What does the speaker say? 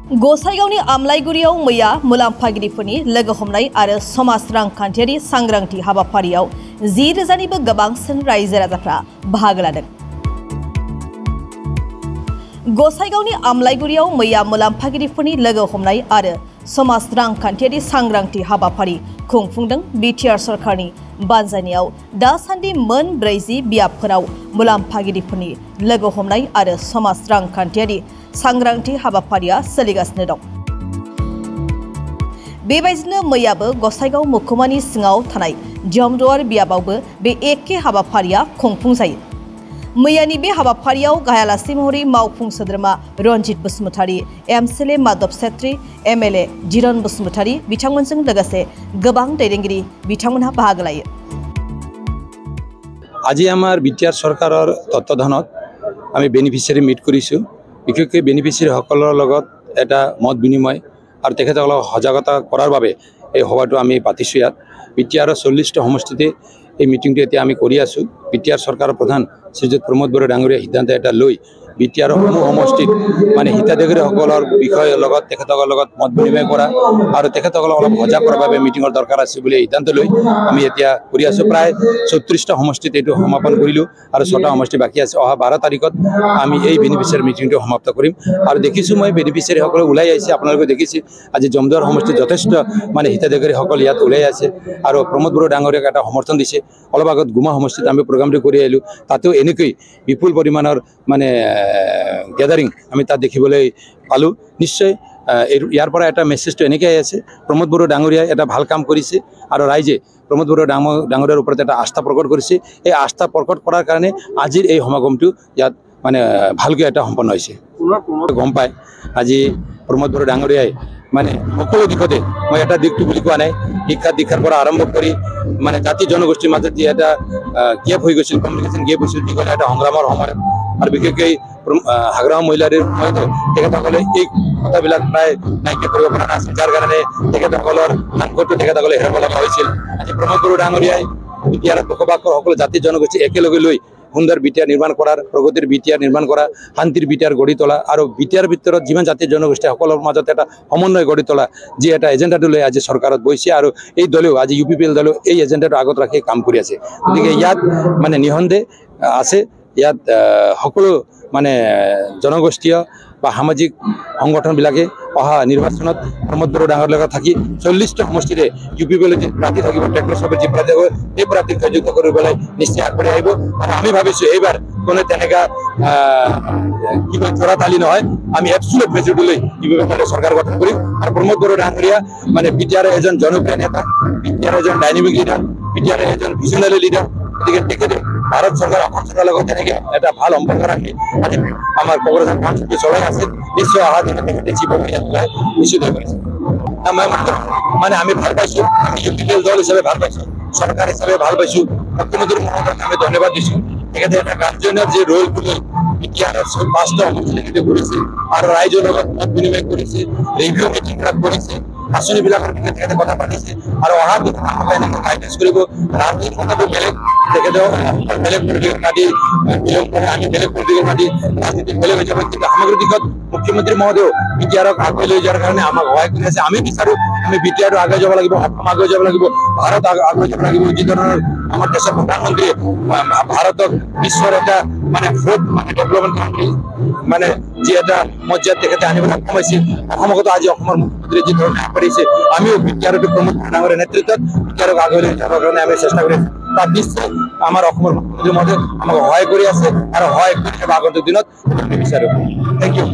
गसाइगावनि आमलाइगुरियाव मैया मुलाम्फागिरिफोरनि लोगो हमनाय आरो समाज रांखान्थियारि सांग्रांथि हाबाफारियाव 10,000निबो गोबांसिन रायजो राजाफ्रा बाहागो लादों। गसाइगावनि आमलाइगुरियाव मैया मुलाम्फागिरिफोरनि लोगो हमनाय आरो समाज रांखान्थियारि सांग्रांथि हाबाफारि खुंफुंदों। बिटिआर सरकारनि बानजायनायाव दासान्दि मोन 40 बियाबफोराव मुलाम्फागिरिफोरनि लोगो हमनाय आरो समाज रांखान्थियारि सांग्रांथि हाबाफारिया सोलिगासिनो दं। बेबायदिनो मैयाबो गसाइगाव महकुमानि सिङाव थानाय जमदुवार बियाबावबो बे एखे हाबाफारिया खुंफुंजायो। मैयानि बे हाबाफारियाव गाहाय आलासि महरै मावफुं सोद्रोमा रनजित बसुमतारी, एमसिएलए माधव छेत्री, एमएलए जिरन बसुमतारी बिथांमोनजों लोगोसे गोबां दैदेनगिरि बिथांमोनहा बाहागो लायो। আজি আমাৰ বিটিআৰ চৰকাৰৰ তত্ত্বাৱধানত আমি বেনিফিচিয়াৰী মিট কৰিছোঁ। বিশেষকৈ বেনিফিচিয়াৰীসকলৰ লগত এটা মত বিনিময় আৰু তেখেতসকলক সজাগতা কৰাৰ বাবে এই সভাটো আমি পাতিছোঁ। ইয়াত বিটিআৰৰ 40টা সমষ্টিতে এই মিটিংটো এতিয়া আমি কৰি আছোঁ। বিটিআৰ চৰকাৰৰ প্ৰধান শ্ৰীযুত প্ৰমোদ বড়ো ডাঙৰীয়া সিদ্ধান্ত এটা লৈ বিটিআৰৰ সমূহ সমষ্টিত মানে হিতাধিকাৰীসকলৰ বিষয়ৰ লগত তেখেতসকলৰ লগত মত বিনিময় কৰা আৰু তেখেতসকলক অলপ সজাগ কৰাৰ বাবে মিটিঙৰ দৰকাৰ আছে বুলি সিদ্ধান্ত লৈ আমি এতিয়া কৰি আছোঁ। প্ৰায় 34টা সমষ্টিত এইটো সমাপন কৰিলোঁ আৰু 6টা সমষ্টি বাকী আছে। অহা 12 তাৰিখত আমি এই বেনিফিচিয়াৰী মিটিংটো সমাপ্ত কৰিম। আৰু দেখিছোঁ মই বেনিফিচিয়াৰীসকলে ওলাই আহিছে। আপোনালোকে দেখিছে আজি জমদুৱাৰ সমষ্টিত যথেষ্ট মানে হিতাধিকাৰীসকল ইয়াত ওলাই আছে আৰু প্ৰমোদ বড়ো ডাঙৰীয়াক এটা সমৰ্থন দিছে। অলপ আগত গুমা সমষ্টিত আমি প্ৰগ্ৰামটো কৰি আহিলোঁ। তাতেও এনেকৈ বিপুল পৰিমাণৰ মানে গেদাৰিং আমি তাত দেখিবলৈ পালোঁ। নিশ্চয় ইয়াৰ পৰা এটা মেছেজটো এনেকৈ আছে, প্ৰমোদ বড়ো ডাঙৰীয়াই এটা ভাল কাম কৰিছে আৰু ৰাইজে প্ৰমোদ বড়ো ডাঙৰীয়াৰ ওপৰত এটা আস্থা প্ৰকট কৰিছে। এই আস্থা প্ৰকট কৰাৰ কাৰণে আজিৰ এই সমাগমটো ইয়াত মানে ভালকৈ এটা সম্পন্ন হৈছে। গম পায় আজি প্ৰমোদ বড়ো ডাঙৰীয়াই মানে সকলো দিশতে মই এটা দিশটো বুলি কোৱা নাই, শিক্ষা দীক্ষাৰ পৰা আৰম্ভ কৰি মানে জাতি জনগোষ্ঠীৰ মাজত যি এটা গেপ হৈ গৈছিল, কমিউনিকেশ্যন গেপ হৈছিল, দীঘলীয়া এটা সংগ্ৰামৰ সময়ত আৰু বিশেষকৈ হাগ্ৰাম মহিলাৰ সময়তে তেখেতসকলে এই কথাবিলাক প্ৰায় নাইকিয়া কৰিব পৰা নাছিল, যাৰ কাৰণে তেখেতসকলৰ সাংকটো তেখেতসকলে হেৰাব লগা হৈছিল। আজি প্ৰমোদ বড়ো ডাঙৰীয়াই বিটিআৰত বসবাস কৰা সকলো জাতি জনগোষ্ঠী একেলগে লৈ সুন্দৰ বিটিআৰ নিৰ্মাণ কৰাৰ, প্ৰগতিৰ বিটিআৰ নিৰ্মাণ কৰা, শান্তিৰ বিটিআৰ গঢ়ি তোলা আৰু বিটিআৰ ভিতৰত যিমান জাতি জনগোষ্ঠী সকলৰ মাজত এটা সমন্বয় গঢ়ি তোলা যি এটা এজেণ্ডাটো লৈ আজি চৰকাৰত বহিছে আৰু এই দলেও আজি UPPL দলেও এই এজেণ্ডাটো আগত ৰাখি কাম কৰি আছে। গতিকে ইয়াত মানে নিঃসন্দেহ আছে, ইয়াত সকলো মানে জনগোষ্ঠীয় বা সামাজিক সংগঠনবিলাকে অহা নিৰ্বাচনত প্ৰমোদ বড়ো ডাঙৰীয়াৰ লগত থাকি 40টা সমষ্টিৰে UPPL যি প্ৰাৰ্থী থাকিব, ট্ৰেক্টৰ চবে যি প্ৰাৰ্থী থাকিব সেই প্ৰাৰ্থীক জয়যুক্ত কৰিবলৈ নিশ্চয় আগবাঢ়ি আহিব। আৰু আমি ভাবিছোঁ এইবাৰ কোনো তেনেকুৱা কি কয় চোৰাতালি নহয়, আমি এবছলুট মেজৰিটি লৈ UPPL চৰকাৰ গঠন কৰিম। আৰু প্ৰমোদ বড়ো ডাঙৰীয়া মানে বিটিআৰৰ এজন জনপ্ৰিয় নেতা, বিটিআৰৰ এজন ডাইনামিক লিডাৰ, বিটিআৰৰ এজন ভিজনাৰী লিডাৰ। গতিকে তেখেতে ভাৰত চৰকাৰ অসম চৰকাৰৰ লগত তেনেকৈ এটা ভাল সম্পৰ্ক ৰাখি আজি আমাৰ কংগ্ৰেছৰ কামটো চলাই আছে। নিশ্চয় অহা দিনত তেখেতে নিশ্চিত হৈ পৰিছে। মানে আমি ভাল পাইছোঁ, আমি UPPL দল হিচাপে ভাল পাইছোঁ, চৰকাৰ হিচাপে ভাল পাইছোঁ, মুখ্যমন্ত্ৰী মহোদয়ক আমি ধন্যবাদ দিছোঁ। তেখেতে এটা গাৰ্জেনৰ যি ৰোল বুলি বিটিআৰৰ 5টা সমষ্টি কৰিছে আৰু ৰাইজৰ লগত মত বিনিময় কৰিছে, ৰিভিউ মিটিংবিলাক কৰিছে, আঁচনিবিলাকৰ বিষয়ে তেখেতে কথা পাতিছে আৰু অহা দিনত আমাক এনেকৈ গাইডেন্স কৰিব। ৰাজনীতিৰ কথাটো বেলেগ, তেখেতেও বেলেগ পলিটিকেল পাৰ্টি বিলং কৰে, আমি বেলেগ পলিটিকেল পাৰ্টি, ৰাজনীতি বেলেগ হৈ যাব। কিন্তু সামগ্ৰিক দিশত মুখ্যমন্ত্ৰী মহোদয়েও বিটিআৰক আগুৱাই লৈ যোৱাৰ কাৰণে আমাক সহায় কৰি আছে। আমি বিচাৰোঁ আমি বিটিআৰটো আগুৱাই যাব লাগিব, অসম আগুৱাই যাব লাগিব, ভাৰত আগুৱাই যাব লাগিব। যি ধৰণৰ আমাৰ দেশৰ প্ৰধানমন্ত্ৰীয়ে ভাৰতক বিশ্বৰ এটা মানে ফ'ৰ্থ মানে ডেভেলপমেণ্ট কাণ্ট্ৰি মানে যি এটা মৰ্যাদা তেখেতে আনিবলৈ সক্ষম হৈছিল। অসমকতো আজি অসমৰ মুখ্যমন্ত্ৰীয়ে যি ধৰণে আগবাঢ়িছে, আমিও বিটিআৰটো প্ৰমোদ ডাঙৰীয়াৰ নেতৃত্বত বিটিআৰক আগুৱাই লৈ যাবৰ কাৰণে আমি চেষ্টা কৰি আছোঁ। তাত নিশ্চয় আমাৰ অসমৰ মুখ্যমন্ত্ৰী মহোদয়ে আমাক সহায় কৰি আছে আৰু সহায় কৰি আগন্তুক দিনত আমি বিচাৰোঁ। Thank U.